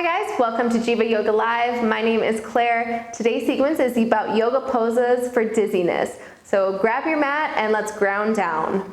Hi guys, welcome to Jiva Yoga Live. My name is Claire. Today's sequence is about yoga poses for dizziness. So grab your mat and let's ground down.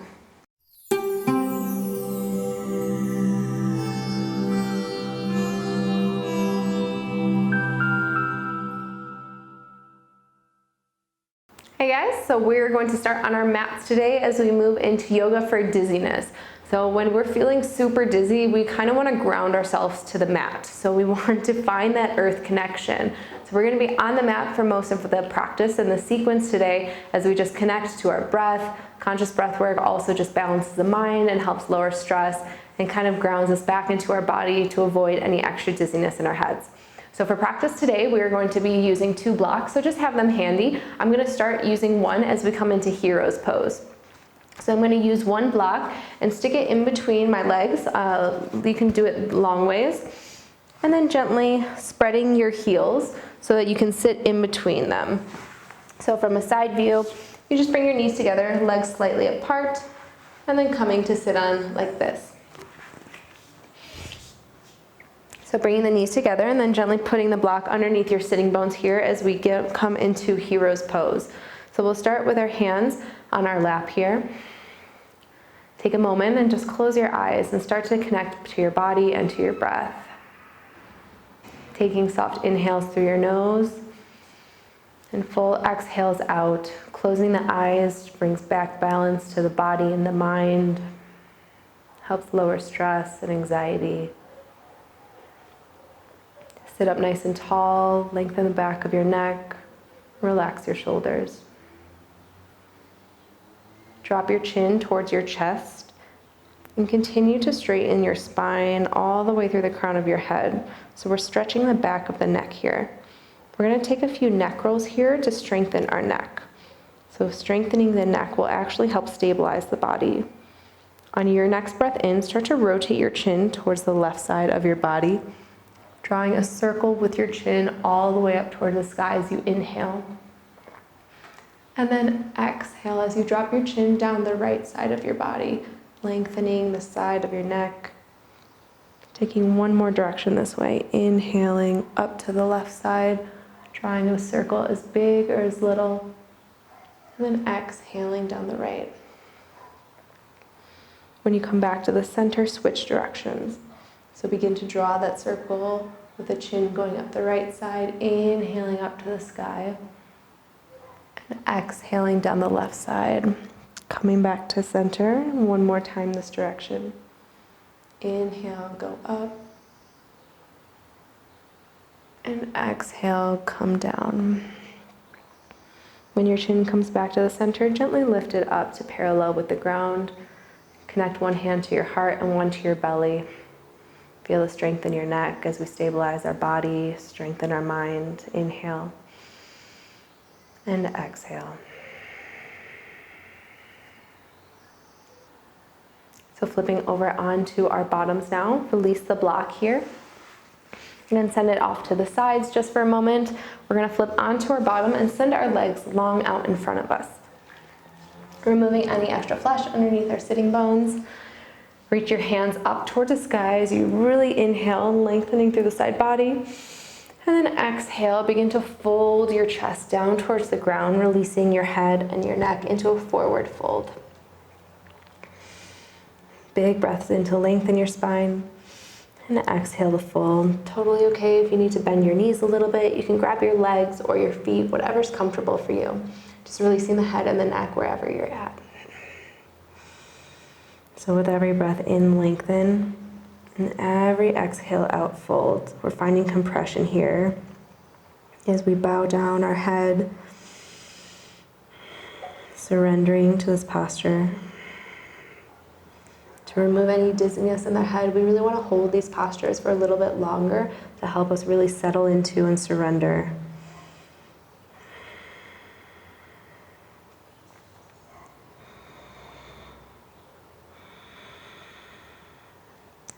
Hey guys, so we're going to start on our mats today as we move into yoga for dizziness. So when we're feeling super dizzy, we kind of want to ground ourselves to the mat. So we want to find that earth connection. So we're going to be on the mat for most of the practice and the sequence today as we just connect to our breath. Conscious breath work also just balances the mind and helps lower stress and kind of grounds us back into our body to avoid any extra dizziness in our heads. So for practice today, we are going to be using 2 blocks, so just have them handy. I'm going to start using one as we come into hero's pose. So I'm going to use 1 block and stick it in between my legs. You can do it long ways. And then gently spreading your heels so that you can sit in between them. So from a side view, you just bring your knees together, legs slightly apart, and then coming to sit on like this. So bringing the knees together and then gently putting the block underneath your sitting bones here as we come into hero's pose. So we'll start with our hands on our lap here. Take a moment and just close your eyes and start to connect to your body and to your breath. Taking soft inhales through your nose and full exhales out. Closing the eyes brings back balance to the body and the mind. Helps lower stress and anxiety. Sit up nice and tall, lengthen the back of your neck, relax your shoulders. Drop your chin towards your chest and continue to straighten your spine all the way through the crown of your head. So we're stretching the back of the neck here. We're going to take a few neck rolls here to strengthen our neck. So strengthening the neck will actually help stabilize the body. On your next breath in, start to rotate your chin towards the left side of your body, drawing a circle with your chin all the way up toward the sky as you inhale. And then exhale as you drop your chin down the right side of your body, lengthening the side of your neck. Taking one more direction this way, inhaling up to the left side, drawing a circle as big or as little, and then exhaling down the right. When you come back to the center, switch directions. So begin to draw that circle with the chin going up the right side, inhaling up to the sky, and exhaling down the left side. Coming back to center, one more time this direction. Inhale, go up, and exhale, come down. When your chin comes back to the center, gently lift it up to parallel with the ground. Connect one hand to your heart and one to your belly. Feel the strength in your neck as we stabilize our body, strengthen our mind. Inhale and exhale. So flipping over onto our bottoms now, release the block here. And then send it off to the sides just for a moment. We're going to flip onto our bottom and send our legs long out in front of us. Removing any extra flesh underneath our sitting bones. Reach your hands up towards the sky as you really inhale, lengthening through the side body. And then exhale, begin to fold your chest down towards the ground, releasing your head and your neck into a forward fold. Big breaths in to lengthen your spine. And exhale to fold. Totally okay if you need to bend your knees a little bit. You can grab your legs or your feet, whatever's comfortable for you. Just releasing the head and the neck wherever you're at. So with every breath in, lengthen, and every exhale out, fold. We're finding compression here as we bow down our head, surrendering to this posture. To remove any dizziness in the head, we really want to hold these postures for a little bit longer to help us really settle into and surrender.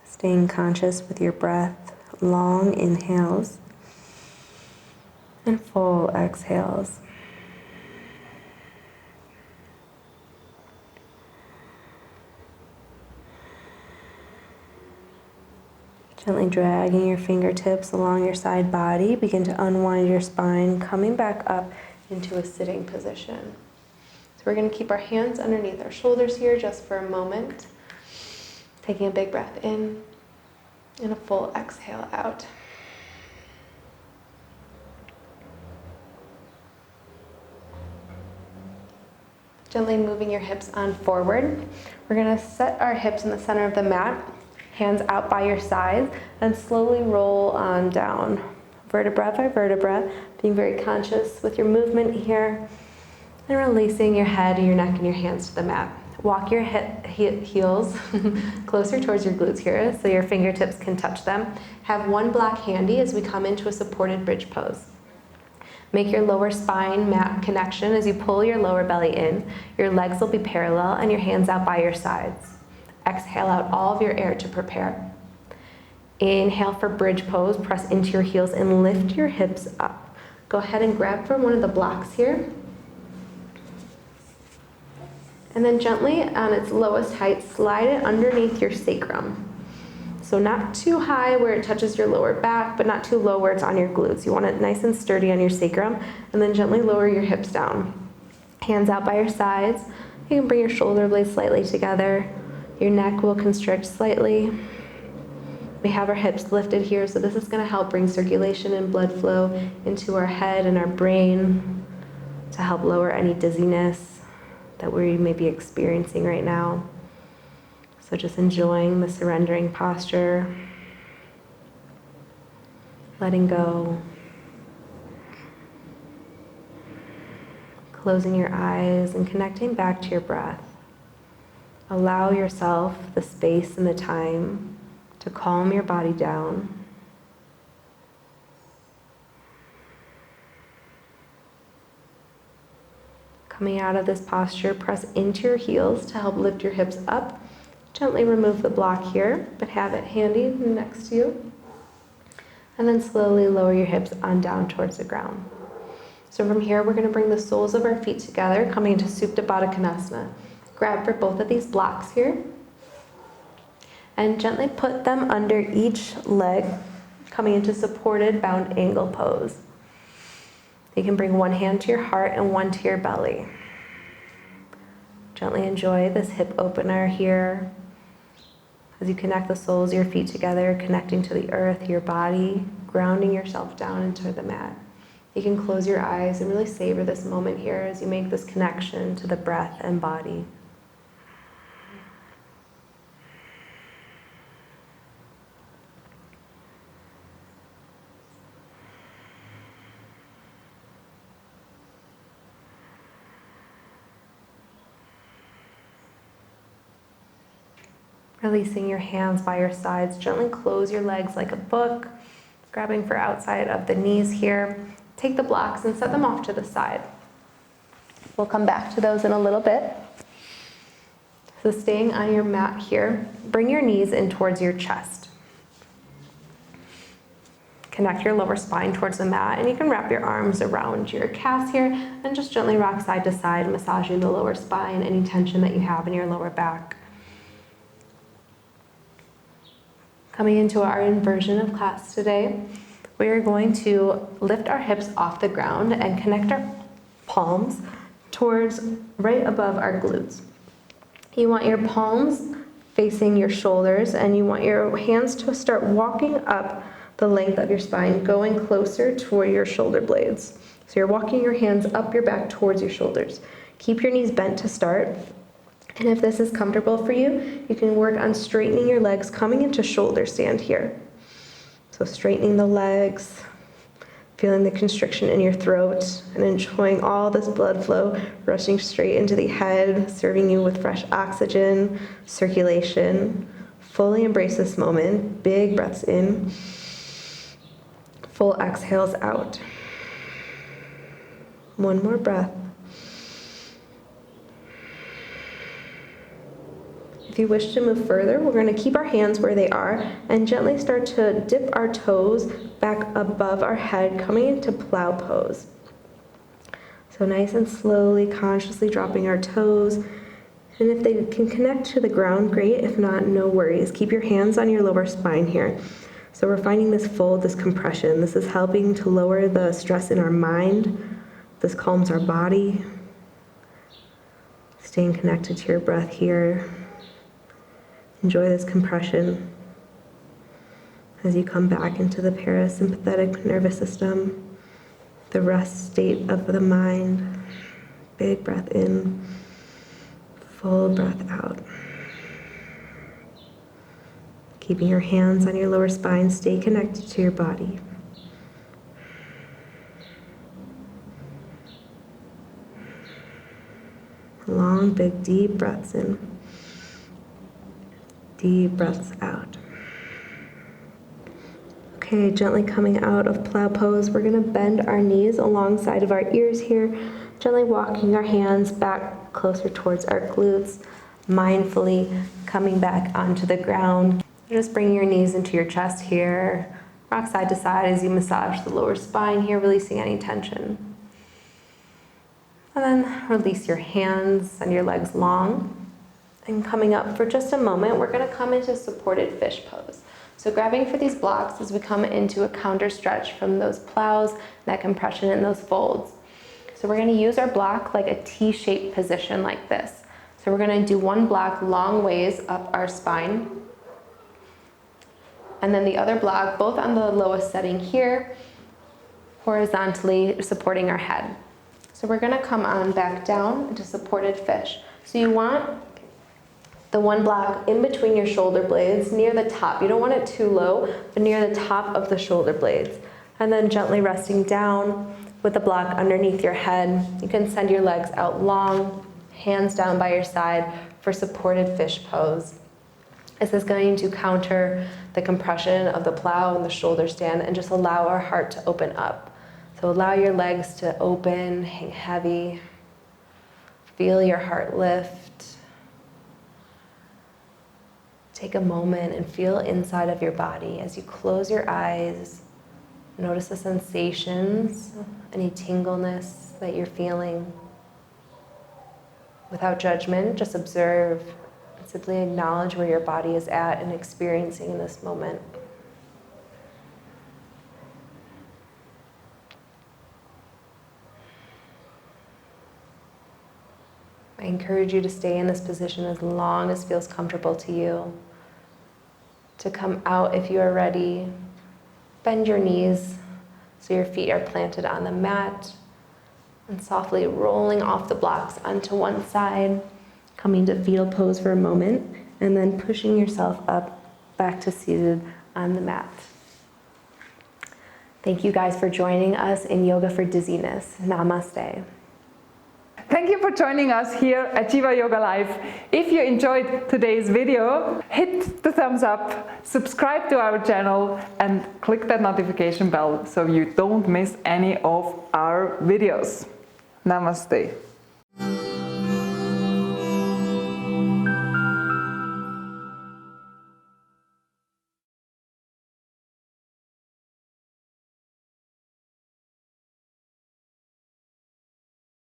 Staying conscious with your breath, long inhales and full exhales. Gently dragging your fingertips along your side body. Begin to unwind your spine, coming back up into a sitting position. So we're going to keep our hands underneath our shoulders here just for a moment. Taking a big breath in and a full exhale out. Gently moving your hips on forward. We're going to set our hips in the center of the mat, hands out by your sides, and slowly roll on down, vertebra by vertebra, being very conscious with your movement here, and releasing your head, your neck, and your hands to the mat. Walk your heels closer towards your glutes here so your fingertips can touch them. Have one block handy as we come into a supported bridge pose. Make your lower spine mat connection as you pull your lower belly in. Your legs will be parallel and your hands out by your sides. Exhale out all of your air to prepare. Inhale for bridge pose. Press into your heels and lift your hips up. Go ahead and grab for one of the blocks here. And then gently, on its lowest height, slide it underneath your sacrum. So not too high where it touches your lower back, but not too low where it's on your glutes. You want it nice and sturdy on your sacrum, and then gently lower your hips down. Hands out by your sides. You can bring your shoulder blades slightly together. Your neck will constrict slightly. We have our hips lifted here, so this is going to help bring circulation and blood flow into our head and our brain to help lower any dizziness that we may be experiencing right now. So just enjoying the surrendering posture, letting go, closing your eyes and connecting back to your breath. Allow yourself the space and the time to calm your body down. Coming out of this posture, press into your heels to help lift your hips up. Gently remove the block here, but have it handy next to you. And then slowly lower your hips on down towards the ground. So from here, we're going to bring the soles of our feet together, coming into Supta Baddha Konasana. Grab for both of these blocks here. And gently put them under each leg, coming into supported bound angle pose. You can bring one hand to your heart and one to your belly. Gently enjoy this hip opener here as you connect the soles of your feet together, connecting to the earth, your body, grounding yourself down into the mat. You can close your eyes and really savor this moment here as you make this connection to the breath and body. Releasing your hands by your sides, gently close your legs like a book, grabbing for outside of the knees here. Take the blocks and set them off to the side. We'll come back to those in a little bit. So staying on your mat here, bring your knees in towards your chest. Connect your lower spine towards the mat, and you can wrap your arms around your calves here and just gently rock side to side, massaging the lower spine, any tension that you have in your lower back. Coming into our inversion of class today, we are going to lift our hips off the ground and connect our palms towards right above our glutes. You want your palms facing your shoulders, and you want your hands to start walking up the length of your spine, going closer toward your shoulder blades. So you're walking your hands up your back towards your shoulders. Keep your knees bent to start. And if this is comfortable for you, you can work on straightening your legs, coming into shoulder stand here. So straightening the legs, feeling the constriction in your throat, and enjoying all this blood flow rushing straight into the head, serving you with fresh oxygen, circulation. Fully embrace this moment. Big breaths in, full exhales out. One more breath. If you wish to move further, we're going to keep our hands where they are and gently start to dip our toes back above our head, coming into Plow Pose. So nice and slowly, consciously dropping our toes. And if they can connect to the ground, great. If not, no worries. Keep your hands on your lower spine here. So we're finding this fold, this compression. This is helping to lower the stress in our mind. This calms our body. Staying connected to your breath here. Enjoy this compression as you come back into the parasympathetic nervous system, the rest state of the mind. Big breath in, full breath out. Keeping your hands on your lower spine, stay connected to your body. Long, big, deep breaths in. Deep breaths out. Okay, gently coming out of plow pose, we're gonna bend our knees alongside of our ears here, gently walking our hands back closer towards our glutes, mindfully coming back onto the ground. Just bringing your knees into your chest here, rock side to side as you massage the lower spine here, releasing any tension. And then release your hands, send your legs long. And coming up for just a moment, we're gonna come into supported fish pose. So grabbing for these blocks as we come into a counter stretch from those plows, that compression and those folds. So we're gonna use our block like a T-shaped position like this. So we're gonna do one block long ways up our spine. And then the other block, both on the lowest setting here, horizontally supporting our head. So we're gonna come on back down into supported fish. So you want the one block in between your shoulder blades, near the top. You don't want it too low, but near the top of the shoulder blades. And then gently resting down with the block underneath your head. You can send your legs out long, hands down by your side for supported fish pose. This is going to counter the compression of the plow and the shoulder stand and just allow our heart to open up. So allow your legs to open, hang heavy. Feel your heart lift. Take a moment and feel inside of your body as you close your eyes. Notice the sensations, any tingleness that you're feeling. Without judgment, just observe and simply acknowledge where your body is at and experiencing in this moment. I encourage you to stay in this position as long as feels comfortable to you. To come out if you are ready, bend your knees so your feet are planted on the mat and softly rolling off the blocks onto one side, coming to fetal pose for a moment and then pushing yourself up back to seated on the mat. Thank you guys for joining us in Yoga for Dizziness. Namaste. Thank you for joining us here at Jiva Yoga Live. If you enjoyed today's video, hit the thumbs up, subscribe to our channel and click that notification bell so you don't miss any of our videos. Namaste.